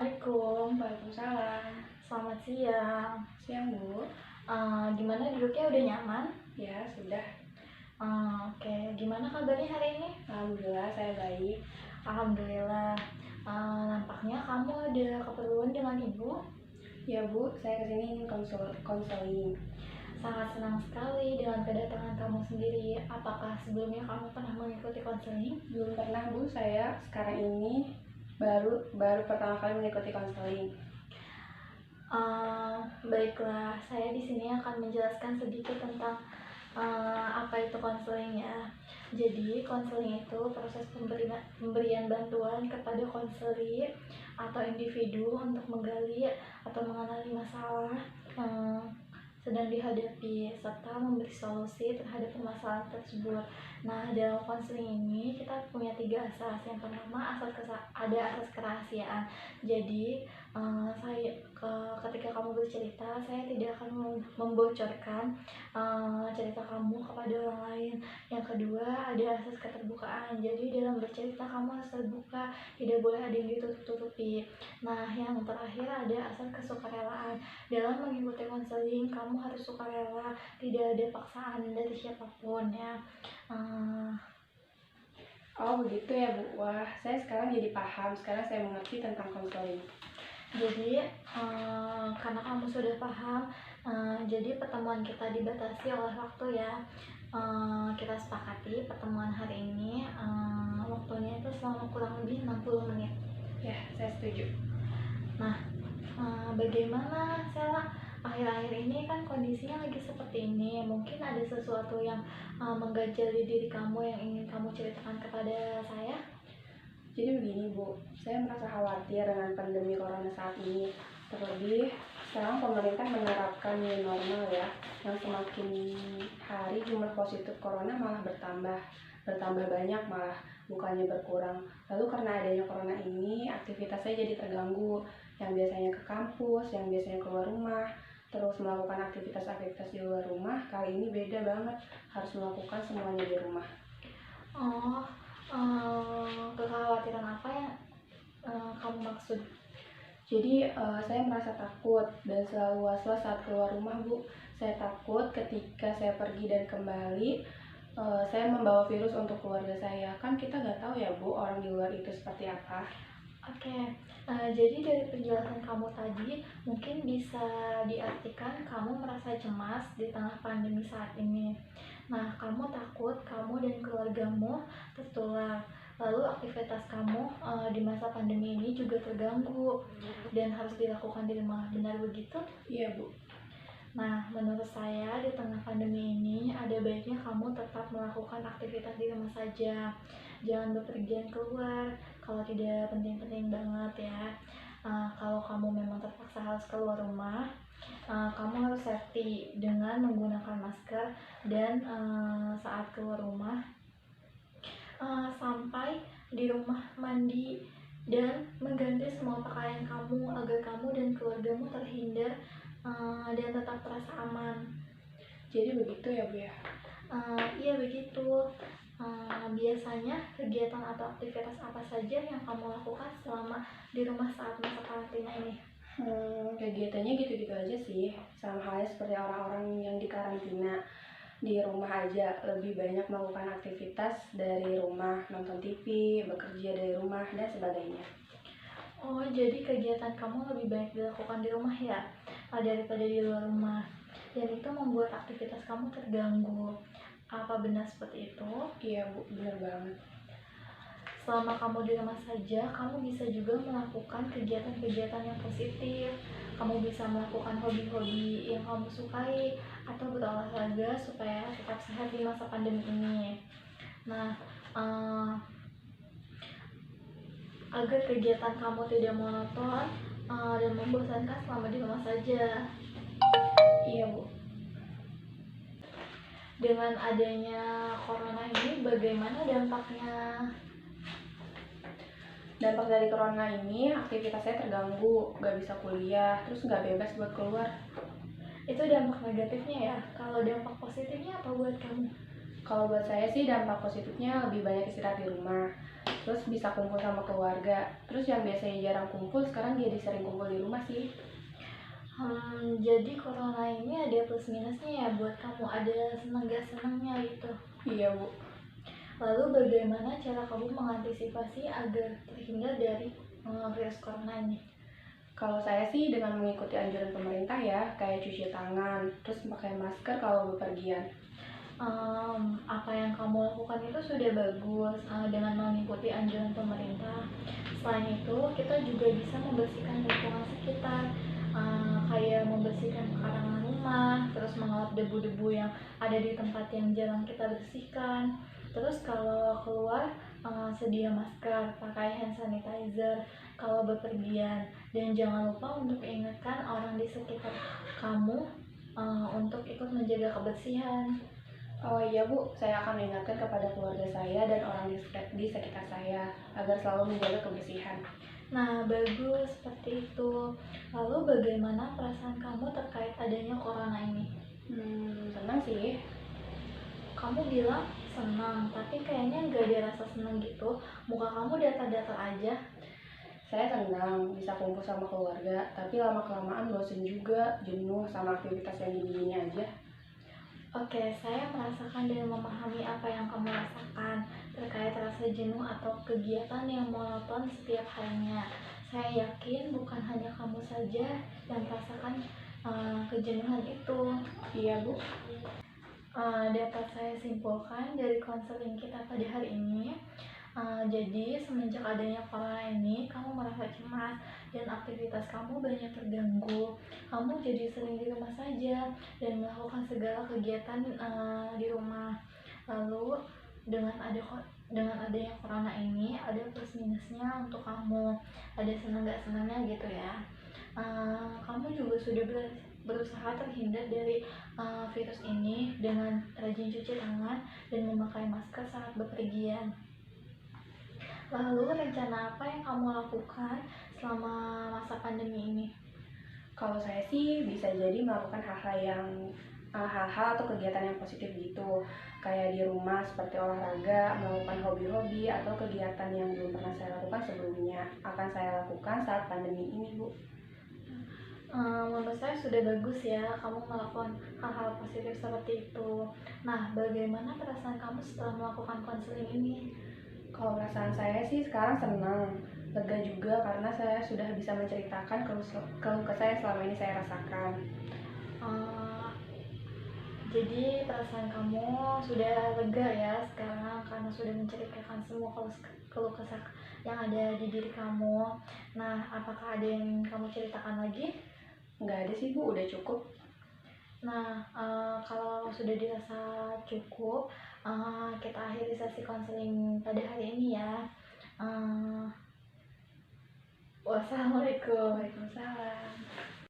Assalamualaikum. Waalaikumsalam. Selamat siang. Siang, Bu. Gimana duduknya udah nyaman? Ya, sudah. Oke. Gimana kabarnya hari ini? Alhamdulillah saya baik. Alhamdulillah. Nampaknya kamu ada keperluan dengan ibu. Ya, Bu, saya kesini ingin konseling. Sangat senang sekali dengan kedatangan kamu sendiri. Apakah sebelumnya kamu pernah mengikuti konseling? Belum pernah, Bu. Saya sekarang ini baru pertama kali mengikuti konseling. Baiklah, saya di sini akan menjelaskan sedikit tentang apa itu konseling ya. Jadi konseling itu proses pemberian bantuan kepada konseli atau individu untuk menggali atau mengenali masalah yang sedang dihadapi serta memberi solusi terhadap permasalahan tersebut. Nah, dalam konseling ini kita punya 3 asas. Yang pertama, ada asas kerahasiaan. Jadi ketika kamu bercerita, saya tidak akan membocorkan cerita kamu kepada orang lain. Yang kedua, ada asas keterbukaan. Jadi dalam bercerita kamu harus terbuka, tidak boleh ada yang ditutup-tutupi. Nah, yang terakhir ada asas kesukarelaan. Dalam mengikuti konseling, kamu harus sukarela, tidak ada paksaan dari siapapun ya. Oh, begitu ya, Bu. Wah, saya sekarang jadi paham. Sekarang saya mengerti tentang konseling. Jadi karena kamu sudah paham, jadi pertemuan kita dibatasi oleh waktu ya. Kita sepakati pertemuan hari ini waktunya itu selama kurang lebih 60 menit. Ya, saya setuju. Nah, bagaimana Sela? Akhir-akhir ini kan kondisinya lagi seperti ini. Mungkin ada sesuatu yang mengganjal di diri kamu yang ingin kamu ceritakan kepada saya? Jadi begini, Bu. Saya merasa khawatir dengan pandemi corona saat ini. Terlebih, sekarang pemerintah menerapkan new normal ya, yang semakin hari jumlah positif corona malah bertambah banyak malah, bukannya berkurang. Lalu karena adanya corona ini, aktivitas saya jadi terganggu. Yang biasanya ke kampus, yang biasanya keluar rumah, terus melakukan aktivitas-aktivitas di luar rumah, kali ini beda banget, harus melakukan semuanya di rumah. Kekhawatiran apa yang kamu maksud? Jadi saya merasa takut dan selalu was-was saat keluar rumah, Bu. Saya takut ketika saya pergi dan kembali, saya membawa virus untuk keluarga saya. Kan kita nggak tahu ya, Bu, orang di luar itu seperti apa. Oke, jadi dari penjelasan kamu tadi mungkin bisa diartikan kamu merasa cemas di tengah pandemi saat ini. Nah, kamu takut kamu dan keluargamu tertular. Lalu aktivitas kamu di masa pandemi ini juga terganggu dan harus dilakukan di rumah. Benar begitu? Iya, Bu. Nah, menurut saya di tengah pandemi ini ada baiknya kamu tetap melakukan aktivitas di rumah saja. Jangan bepergian keluar kalau tidak penting-penting banget ya. Kalau kamu memang terpaksa harus keluar rumah, kamu harus safety dengan menggunakan masker dan saat keluar rumah sampai di rumah mandi dan mengganti semua pakaian kamu agar kamu dan keluargamu terhindar dan tetap terasa aman. Jadi begitu ya, Bu ya? Iya begitu. Biasanya kegiatan atau aktivitas apa saja yang kamu lakukan selama di rumah saat masa karantina ini? Kegiatannya gitu-gitu aja sih, sama halnya seperti orang-orang yang di karantina di rumah aja, lebih banyak melakukan aktivitas dari rumah, nonton TV, bekerja dari rumah, dan sebagainya. Oh, jadi kegiatan kamu lebih banyak dilakukan di rumah ya daripada di luar rumah, dan itu membuat aktivitas kamu terganggu. Apa benar seperti itu? Iya, Bu, benar banget. Selama kamu di rumah saja, kamu bisa juga melakukan kegiatan-kegiatan yang positif. Kamu bisa melakukan hobi-hobi yang kamu sukai atau berolahraga supaya tetap sehat di masa pandemi ini. Nah, agar kegiatan kamu tidak monoton dan membosankan selama di rumah saja. Iya, Bu. Dengan adanya corona ini, bagaimana dampaknya? Dampak dari corona ini, aktivitas saya terganggu, gak bisa kuliah, terus gak bebas buat keluar. Itu dampak negatifnya ya. Kalau dampak positifnya apa buat kamu? Kalau buat saya sih dampak positifnya lebih banyak istirahat di rumah. terus bisa kumpul sama keluarga. Terus yang biasanya jarang kumpul sekarang jadi sering kumpul di rumah sih. Jadi corona ini ada plus minusnya ya buat kamu, ada seneng gak senengnya gitu. Iya Bu. Lalu bagaimana cara kamu mengantisipasi agar terhindar dari virus corona ini? Kalau saya sih dengan mengikuti anjuran pemerintah ya, kayak cuci tangan, terus pakai masker kalau bepergian. Apa yang kamu lakukan itu sudah bagus dengan mengikuti anjuran pemerintah. Selain itu, kita juga bisa membersihkan lingkungan sekitar, kayak membersihkan pekarangan rumah, terus mengelap debu-debu yang ada di tempat yang jarang kita bersihkan. Terus kalau keluar, sedia masker, pakai hand sanitizer kalau bepergian, dan jangan lupa untuk ingatkan orang di sekitar kamu untuk ikut menjaga kebersihan. Oh iya Bu, saya akan mengingatkan kepada keluarga saya dan orang di sekitar saya agar selalu menjaga kebersihan. Nah, bagus seperti itu. Lalu bagaimana perasaan kamu terkait adanya corona ini? Senang sih. Kamu bilang senang, tapi kayaknya nggak ada rasa senang gitu. Muka kamu datar-datar aja. Saya senang bisa kumpul sama keluarga, tapi lama-kelamaan bosen juga, jenuh sama aktivitas yang gini-gini aja. Oke, saya merasakan dan memahami apa yang kamu rasakan terkait rasa jenuh atau kegiatan yang monoton setiap harinya. Saya yakin bukan hanya kamu saja yang merasakan kejenuhan itu. Iya Bu. Dapat saya simpulkan dari konseling kita pada hari ini, jadi semenjak adanya corona ini kamu merasa cemas dan aktivitas kamu banyak terganggu. Kamu jadi sering di rumah saja dan melakukan segala kegiatan di rumah. Lalu dengan adanya corona ini ada plus minusnya untuk kamu, ada senang gak senangnya gitu ya. Kamu juga sudah berusaha terhindar dari virus ini dengan rajin cuci tangan dan memakai masker saat bepergian. Lalu rencana apa yang kamu lakukan selama masa pandemi ini? Kalau saya sih bisa jadi melakukan hal-hal atau kegiatan yang positif gitu, kayak di rumah seperti olahraga, melakukan hobi-hobi atau kegiatan yang belum pernah saya lakukan sebelumnya akan saya lakukan saat pandemi ini Bu. Menurut saya sudah bagus ya kamu melakukan hal-hal positif seperti itu. Nah, bagaimana perasaan kamu setelah melakukan konseling ini? Kalau perasaan saya sih sekarang senang, lega juga karena saya sudah bisa menceritakan keluh kesah yang selama ini saya rasakan. Jadi perasaan kamu sudah lega ya sekarang karena sudah menceritakan semua keluh kesah yang ada di diri kamu. Nah, apakah ada yang kamu ceritakan lagi? Nggak ada sih Bu, udah cukup. Nah, kalau sudah dirasa cukup, kita akhiri sesi konseling pada hari ini ya. Wassalamualaikum. Waalaikumsalam.